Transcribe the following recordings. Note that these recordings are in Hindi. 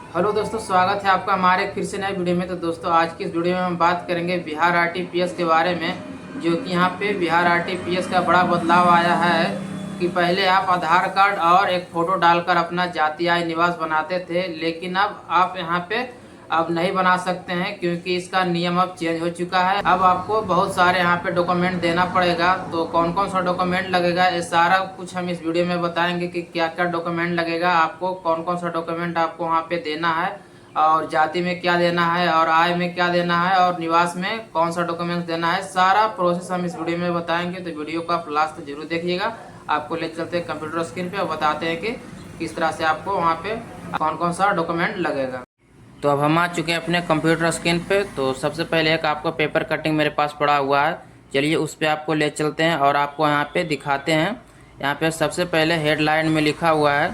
हेलो दोस्तों, स्वागत है आपका हमारे फिर से नए वीडियो में। तो दोस्तों, आज की इस वीडियो में हम बात करेंगे बिहार आरटीपीएस के बारे में। जो कि यहाँ पे बिहार आरटीपीएस का बड़ा बदलाव आया है कि पहले आप आधार कार्ड और एक फ़ोटो डालकर अपना जाति आय निवास बनाते थे, लेकिन अब आप यहाँ पे अब नहीं बना सकते हैं क्योंकि इसका नियम अब चेंज हो चुका है। अब आपको बहुत सारे यहाँ पे डॉक्यूमेंट देना पड़ेगा। तो कौन कौन सा डॉक्यूमेंट लगेगा, ये सारा कुछ हम इस वीडियो में बताएंगे कि क्या क्या डॉक्यूमेंट लगेगा, आपको कौन कौन सा डॉक्यूमेंट आपको वहाँ पे देना है, और जाति में क्या देना है, और आय में क्या देना है, और निवास में कौन सा डॉक्यूमेंट्स देना है। सारा प्रोसेस हम इस वीडियो में बताएंगे, तो वीडियो को आप लास्ट तक जरूर देखिएगा। आपको ले चलते हैं कंप्यूटर स्क्रीन पे और बताते हैं कि किस तरह से आपको वहाँ पे कौन कौन सा डॉक्यूमेंट लगेगा। तो अब हम आ चुके हैं अपने कंप्यूटर स्क्रीन पे। तो सबसे पहले एक आपको पेपर कटिंग मेरे पास पड़ा हुआ है, चलिए उस पर आपको ले चलते हैं और आपको यहाँ पे दिखाते हैं। यहाँ पे सबसे पहले हेडलाइन में लिखा हुआ है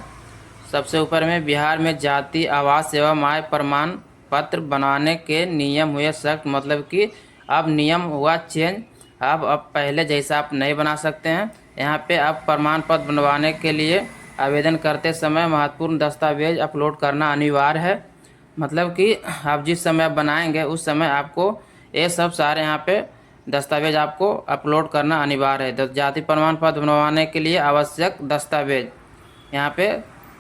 सबसे ऊपर में, बिहार में जाति आवास एवं आय प्रमाण पत्र बनाने के नियम हुए सख्त। मतलब कि अब नियम हुआ चेंज। अब पहले जैसा आप नहीं बना सकते हैं। यहाँ पे अब प्रमाण पत्र बनवाने के लिए आवेदन करते समय महत्वपूर्ण दस्तावेज अपलोड करना अनिवार्य है। मतलब कि आप जिस समय आप बनाएंगे उस समय आपको ये सब सारे यहाँ पे दस्तावेज आपको अपलोड करना अनिवार्य है। जाति प्रमाण पत्र बनवाने के लिए आवश्यक दस्तावेज यहाँ पे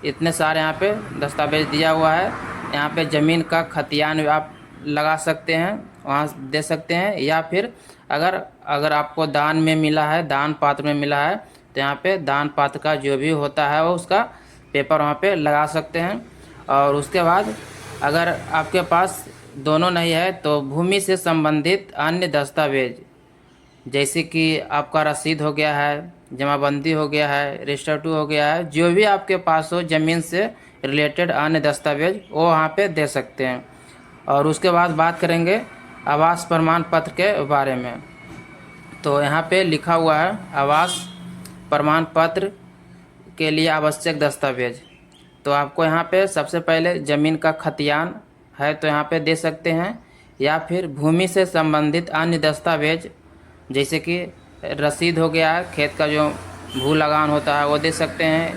इतने सारे यहाँ पे दस्तावेज दिया हुआ है। यहाँ पे ज़मीन का खतियान आप लगा सकते हैं, वहाँ दे सकते हैं, या फिर अगर आपको दान में मिला है, दान पात्र में मिला है, तो यहाँ पे दान पात्र का जो भी होता है वो उसका पेपर वहाँ पे लगा सकते हैं। और उसके बाद अगर आपके पास दोनों नहीं है तो भूमि से संबंधित अन्य दस्तावेज, जैसे कि आपका रसीद हो गया है, जमाबंदी हो गया है, रजिस्टर टू हो गया है, जो भी आपके पास हो ज़मीन से रिलेटेड अन्य दस्तावेज, वो वहाँ पे दे सकते हैं। और उसके बाद बात करेंगे आवास प्रमाण पत्र के बारे में। तो यहाँ पे लिखा हुआ है आवास प्रमाण पत्र के लिए आवश्यक दस्तावेज। तो आपको यहाँ पे सबसे पहले ज़मीन का खतियान है तो यहाँ पे दे सकते हैं, या फिर भूमि से संबंधित अन्य दस्तावेज जैसे कि रसीद हो गया है, खेत का जो भू लगान होता है वो दे सकते हैं,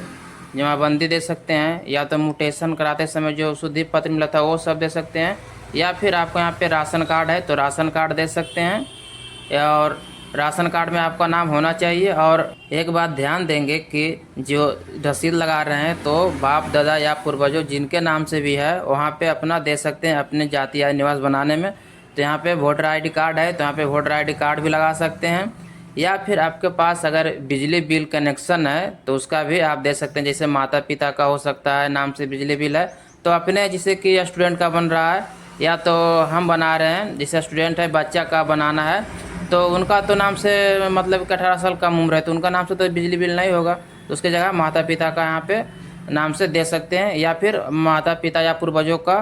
जमाबंदी दे सकते हैं, या तो म्यूटेशन कराते समय जो शुद्धि पत्र मिला था वो सब दे सकते हैं, या फिर आपको यहाँ पे राशन कार्ड है तो राशन कार्ड दे सकते हैं। और राशन कार्ड में आपका नाम होना चाहिए। और एक बात ध्यान देंगे कि जो रसीद लगा रहे हैं तो बाप दादा या पूर्वजों जिनके नाम से भी है वहाँ पे अपना दे सकते हैं अपने जाति या निवास बनाने में। तो यहाँ पे वोटर आईडी कार्ड है तो यहाँ पे वोटर आईडी कार्ड भी लगा सकते हैं, या फिर आपके पास अगर बिजली बिल कनेक्शन है तो उसका भी आप दे सकते हैं। जैसे माता पिता का हो सकता है नाम से बिजली बिल है, तो अपने जैसे कि स्टूडेंट का बन रहा है या तो हम बना रहे हैं, जैसे स्टूडेंट है बच्चा का बनाना है तो उनका तो नाम से मतलब कि 18 साल कम उम्र है तो उनका नाम से तो बिजली बिल नहीं होगा, तो उसके जगह माता पिता का यहाँ पे नाम से दे सकते हैं, या फिर माता पिता या पूर्वजों का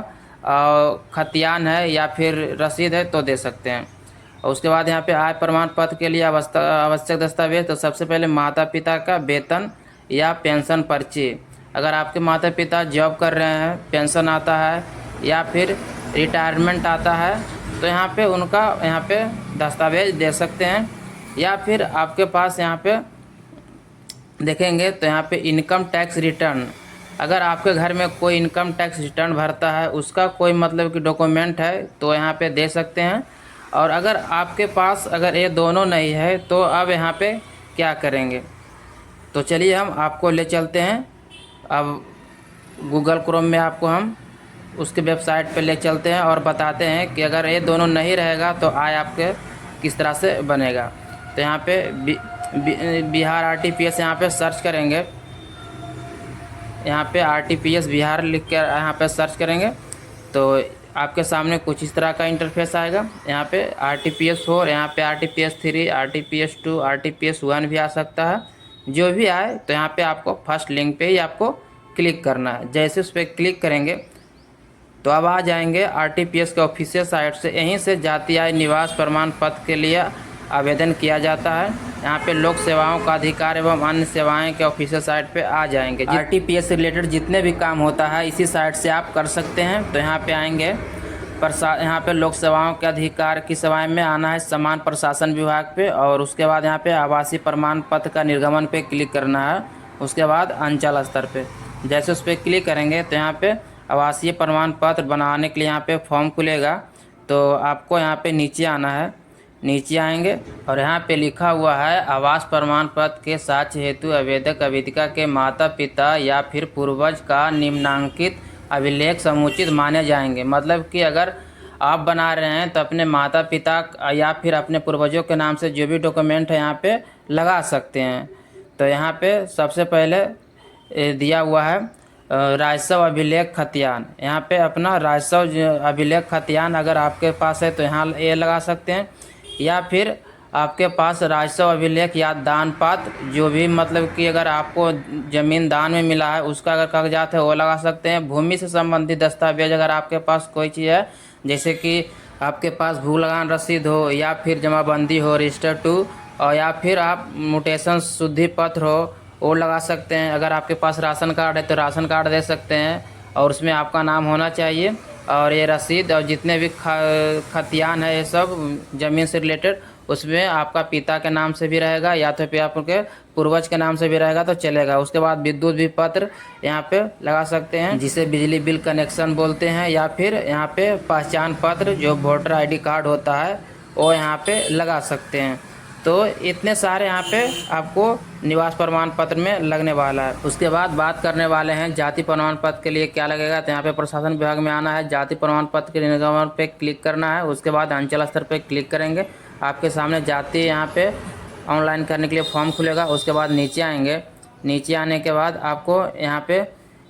खतियान है या फिर रसीद है तो दे सकते हैं। और उसके बाद यहाँ पे आय प्रमाण पत्र के लिए आवश्यक दस्तावेज, तो सबसे पहले माता पिता का वेतन या पेंशन पर्ची। अगर आपके माता पिता जॉब कर रहे हैं, पेंशन आता है या फिर रिटायरमेंट आता है तो यहाँ पे उनका यहाँ पे दस्तावेज दे सकते हैं। या फिर आपके पास यहाँ पे देखेंगे तो यहाँ पे इनकम टैक्स रिटर्न, अगर आपके घर में कोई इनकम टैक्स रिटर्न भरता है उसका कोई मतलब कि डॉक्यूमेंट है तो यहाँ पे दे सकते हैं। और अगर आपके पास अगर ये दोनों नहीं है तो अब यहाँ पे क्या करेंगे, तो चलिए हम आपको ले चलते हैं। अब गूगल क्रोम में आपको हम उसके वेबसाइट पे ले चलते हैं और बताते हैं कि अगर ये दोनों नहीं रहेगा तो आय आपके किस तरह से बनेगा। तो यहाँ पे बिहार आरटीपीएस यहाँ पे सर्च करेंगे, यहाँ पे आरटीपीएस बिहार लिख कर यहाँ पे सर्च करेंगे तो आपके सामने कुछ इस तरह का इंटरफेस आएगा। यहाँ पे आरटीपीएस 4, यहाँ पे आरटीपीएस 3, आरटीपीएस 2, आरटीपीएस 1 भी आ सकता है, जो भी आए। तो यहाँ पे आपको फर्स्ट लिंक पे ही आपको क्लिक करना है। जैसे उस पर क्लिक करेंगे तो अब आ जाएंगे आरटीपीएस के ऑफिशियल साइट से, यहीं से जाति आय निवास प्रमाण पत्र के लिए आवेदन किया जाता है। यहाँ पे लोक सेवाओं का अधिकार एवं अन्य सेवाएं के ऑफिशियल साइट पे आ जाएंगे। आरटीपीएस से रिलेटेड जितने भी काम होता है इसी साइट से आप कर सकते हैं। तो यहाँ पे आएंगे यहाँ पे लोक सेवाओं के अधिकार की सेवाएं में आना है समान प्रशासन विभाग पे, और उसके बाद यहाँ पे आवासीय प्रमाण पत्र का निर्गमन पे क्लिक करना है। उसके बाद अंचल स्तर पे जैसे उस पर क्लिक करेंगे तो यहाँ पे आवासीय प्रमाण पत्र बनाने के लिए यहाँ पे फॉर्म खुलेगा। तो आपको यहाँ पे नीचे आना है, नीचे आएंगे और यहाँ पे लिखा हुआ है आवास प्रमाण पत्र के साक्ष्य हेतु आवेदक आवेदिका के माता पिता या फिर पूर्वज का निम्नांकित अभिलेख समुचित माने जाएंगे। मतलब कि अगर आप बना रहे हैं तो अपने माता पिता या फिर अपने पूर्वजों के नाम से जो भी डॉक्यूमेंट है यहाँ पे लगा सकते हैं। तो यहाँ पे सबसे पहले दिया हुआ है राजस्व अभिलेख खतियान। यहाँ पे अपना राजस्व अभिलेख खतियान अगर आपके पास है तो यहाँ ये लगा सकते हैं, या फिर आपके पास राजस्व अभिलेख या दान पात्र जो भी, मतलब कि अगर आपको ज़मीन दान में मिला है उसका अगर कागजात है वो लगा सकते हैं। भूमि से संबंधित दस्तावेज अगर आपके पास कोई चीज़ है, जैसे कि आपके पास भू लगान रसीद हो या फिर जमाबंदी हो रजिस्टर टू, और या फिर आप म्यूटेशन शुद्धि पत्र हो वो लगा सकते हैं। अगर आपके पास राशन कार्ड है तो राशन कार्ड दे सकते हैं और उसमें आपका नाम होना चाहिए। और ये रसीद और जितने भी खतियान है ये सब ज़मीन से रिलेटेड, उसमें आपका पिता के नाम से भी रहेगा या तो फिर आपके पूर्वज के नाम से भी रहेगा तो चलेगा। उसके बाद विद्युत विपत्र यहाँ पे लगा सकते हैं, जिसे बिजली बिल कनेक्शन बोलते हैं, या फिर यहाँ पे पहचान पत्र जो वोटर आईडी कार्ड होता है वो यहाँ पे लगा सकते हैं। तो इतने सारे यहाँ पे आपको निवास प्रमाण पत्र में लगने वाला है। उसके बाद बात करने वाले हैं जाति प्रमाण पत्र के लिए क्या लगेगा। तो यहाँ पे प्रशासन विभाग में आना है, जाति प्रमाण पत्र के निर्गमन पे क्लिक करना है। उसके बाद अंचल स्तर पे क्लिक करेंगे, आपके सामने जाति यहाँ पे ऑनलाइन करने के लिए फॉर्म खुलेगा। उसके बाद नीचे आएंगे, नीचे आने के बाद आपको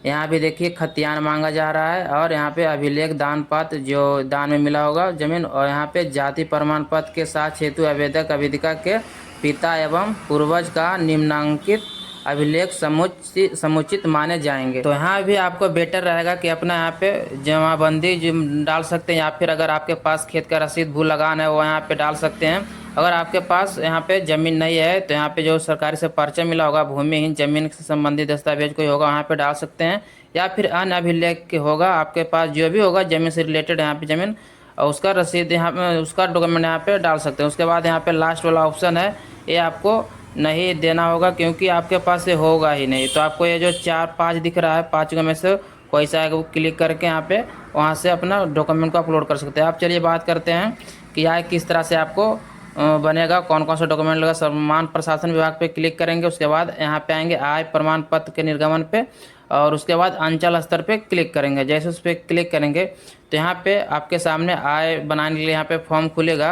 यहाँ भी देखिए खतियान मांगा जा रहा है और यहाँ पे अभिलेख दान पात्र जो दान में मिला होगा ज़मीन, और यहाँ पे जाति प्रमाण पत्र के साथ हेतु आवेदक आवेदिका के पिता एवं पूर्वज का निम्नांकित अभिलेख समुचित माने जाएंगे। तो यहाँ भी आपको बेटर रहेगा कि अपना यहाँ पे जमाबंदी डाल सकते हैं, या फिर अगर आपके पास खेत का रसीद भू लगान है वो यहाँ पे डाल सकते हैं। अगर आपके पास यहाँ पे ज़मीन नहीं है तो यहाँ पे जो सरकारी से पर्चा मिला होगा भूमिहीन ज़मीन से संबंधित दस्तावेज कोई होगा वहाँ पे डाल सकते हैं, या फिर अन्य अभिलेख के होगा आपके पास जो भी होगा ज़मीन से रिलेटेड यहाँ पे ज़मीन, और उसका रसीद यहाँ पे उसका डॉक्यूमेंट यहाँ पे डाल सकते हैं। उसके बाद यहाँ पे लास्ट वाला ऑप्शन है ये आपको नहीं देना होगा क्योंकि आपके पास ये होगा ही नहीं। तो आपको ये जो 4-5 दिख रहा है, 5 में से कोई सा है वो क्लिक करके यहाँ पे वहाँ से अपना डॉक्यूमेंट को अपलोड कर सकते हैं आप। चलिए बात करते हैं कि यह किस तरह से आपको बनेगा, कौन कौन सा डॉक्यूमेंट लगेगा। सम्मान प्रशासन विभाग पे क्लिक करेंगे, उसके बाद यहाँ पे आएंगे आय प्रमाण पत्र के निर्गमन पे, और उसके बाद अंचल स्तर पे क्लिक करेंगे। जैसे उस पर क्लिक करेंगे तो यहाँ पे आपके सामने आय बनाने के लिए यहाँ पे फॉर्म खुलेगा।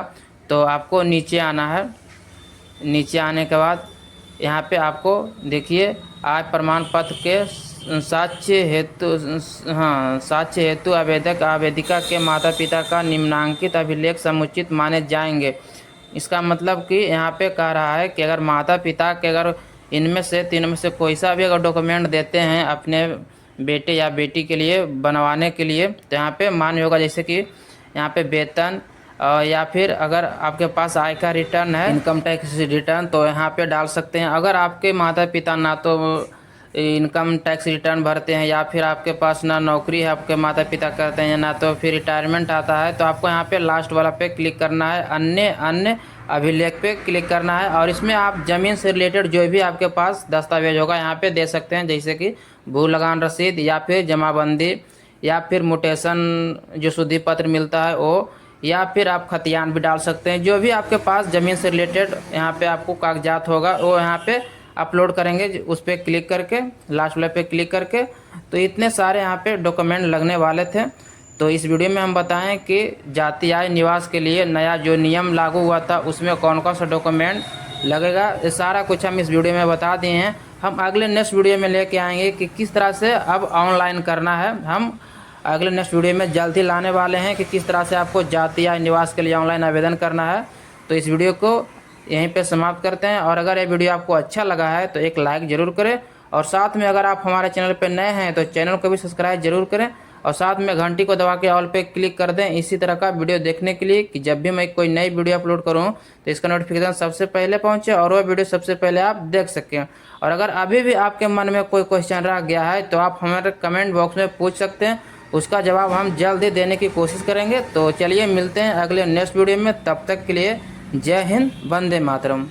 तो आपको नीचे आना है, नीचे आने के बाद यहाँ पे आपको देखिए आय प्रमाण पत्र के साक्ष्य हेतु आवेदक आवेदिका के माता पिता का निम्नांकित अभिलेख समुचित माने जाएंगे। इसका मतलब कि यहाँ पे कह रहा है कि अगर माता पिता के अगर इनमें से 3 में से कोई सा भी अगर डॉक्यूमेंट देते हैं अपने बेटे या बेटी के लिए बनवाने के लिए, तो यहाँ पे मान्य होगा। जैसे कि यहाँ पे वेतन या फिर अगर आपके पास आय का रिटर्न है, इनकम टैक्स रिटर्न, तो यहाँ पे डाल सकते हैं। अगर आपके माता पिता ना तो इनकम टैक्स रिटर्न भरते हैं या फिर आपके पास ना नौकरी है आपके माता पिता करते हैं, ना तो फिर रिटायरमेंट आता है, तो आपको यहाँ पे लास्ट वाला पे क्लिक करना है, अन्य अभिलेख पे क्लिक करना है। और इसमें आप ज़मीन से रिलेटेड जो भी आपके पास दस्तावेज होगा यहाँ पे दे सकते हैं, जैसे कि भू लगान रसीद या फिर जमाबंदी या फिर म्यूटेशन जो शुद्धि पत्र मिलता है वो, या फिर आप खतियान भी डाल सकते हैं। जो भी आपके पास ज़मीन से रिलेटेड यहाँ पे आपको कागजात होगा वो यहाँ पे अपलोड करेंगे, उस पर क्लिक करके लास्ट वाले पे क्लिक करके। तो इतने सारे यहाँ पे डॉक्यूमेंट लगने वाले थे। तो इस वीडियो में हम बताएं कि जाति आय निवास के लिए नया जो नियम लागू हुआ था उसमें कौन कौन सा डॉक्यूमेंट लगेगा, ये सारा कुछ हम इस वीडियो में बता दिए हैं। हम अगले नेक्स्ट वीडियो में लेके आएंगे कि किस तरह से अब ऑनलाइन करना है। हम अगले नेक्स्ट वीडियो में जल्द ही लाने वाले हैं कि किस तरह से आपको जाति आय निवास के लिए ऑनलाइन आवेदन करना है। तो इस वीडियो को यहीं पे समाप्त करते हैं, और अगर ये वीडियो आपको अच्छा लगा है तो एक लाइक ज़रूर करें, और साथ में अगर आप हमारे चैनल पर नए हैं तो चैनल को भी सब्सक्राइब जरूर करें, और साथ में घंटी को दबा के ऑल पे क्लिक कर दें इसी तरह का वीडियो देखने के लिए, कि जब भी मैं कोई नई वीडियो अपलोड करूं तो इसका नोटिफिकेशन सबसे पहले पहुंचे और वह वीडियो सबसे पहले आप देख सकें। और अगर अभी भी आपके मन में कोई क्वेश्चन रह गया है तो आप हमारे कमेंट बॉक्स में पूछ सकते हैं, उसका जवाब हम जल्द ही देने की कोशिश करेंगे। तो चलिए मिलते हैं अगले नेक्स्ट वीडियो में, तब तक के लिए जय हिंद, वंदे मातरम।